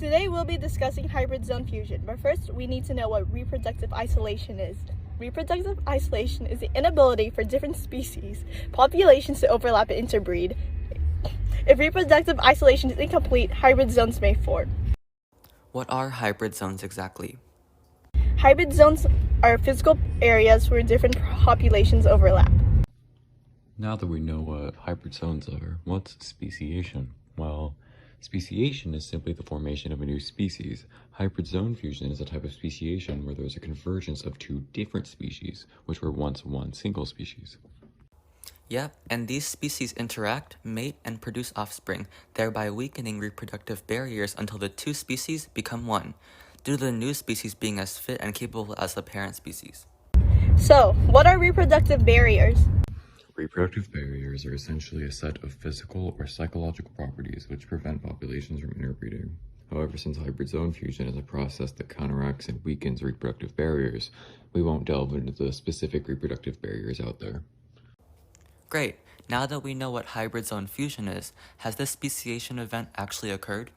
Today we'll be discussing hybrid zone fusion, but first we need to know what reproductive isolation is. Reproductive isolation is the inability for different species populations to overlap and interbreed. If reproductive isolation is incomplete, hybrid zones may form. What are hybrid zones exactly? Hybrid zones are physical areas where different populations overlap. Now that we know what hybrid zones are, what's speciation? Well, speciation is simply the formation of a new species. Hybrid zone fusion is a type of speciation where there's a convergence of two different species, which were once one single species. Yep, and these species interact, mate, and produce offspring, thereby weakening reproductive barriers until the two species become one, due to the new species being as fit and capable as the parent species. So, what are reproductive barriers? Reproductive barriers are essentially a set of physical or psychological properties which prevent populations from interbreeding. However, since hybrid zone fusion is a process that counteracts and weakens reproductive barriers, we won't delve into the specific reproductive barriers out there. Great, now that we know what hybrid zone fusion is, has this speciation event actually occurred?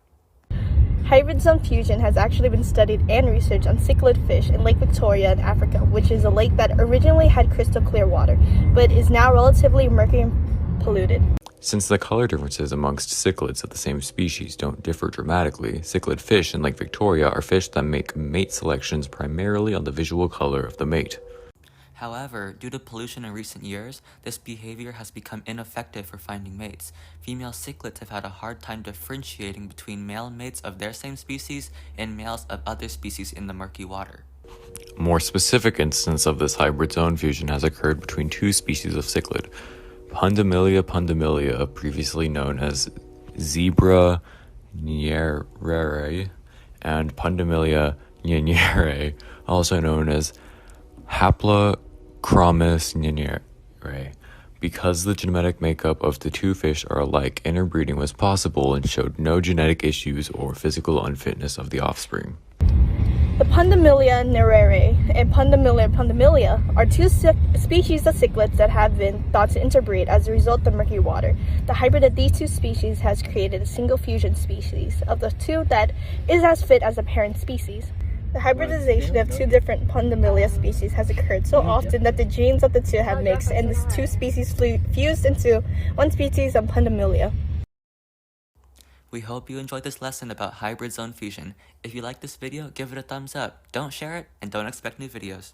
Hybrid zone fusion has actually been studied and researched on cichlid fish in Lake Victoria in Africa, which is a lake that originally had crystal clear water, but is now relatively murky and polluted. Since the color differences amongst cichlids of the same species don't differ dramatically, cichlid fish in Lake Victoria are fish that make mate selections primarily on the visual color of the mate. However, due to pollution in recent years, this behavior has become ineffective for finding mates. Female cichlids have had a hard time differentiating between male mates of their same species and males of other species in the murky water. A more specific instance of this hybrid zone fusion has occurred between two species of cichlid, Pundamilia, previously known as Zebra nyerere, and Pundamilia nyerere, also known as Haplachromis nyerere. Because the genetic makeup of the two fish are alike, interbreeding was possible and showed no genetic issues or physical unfitness of the offspring. The Pundamilia nyerere and Pundamilia are two species of cichlids that have been thought to interbreed as a result of the murky water. The hybrid of these two species has created a single fusion species of the two that is as fit as the parent species. The hybridization of two different Pundamilia species has occurred so often that the genes of the two have mixed and the two species fused into one species of Pundamilia. We hope you enjoyed this lesson about hybrid zone fusion. If you like this video, give it a thumbs up, don't share it, and don't expect new videos.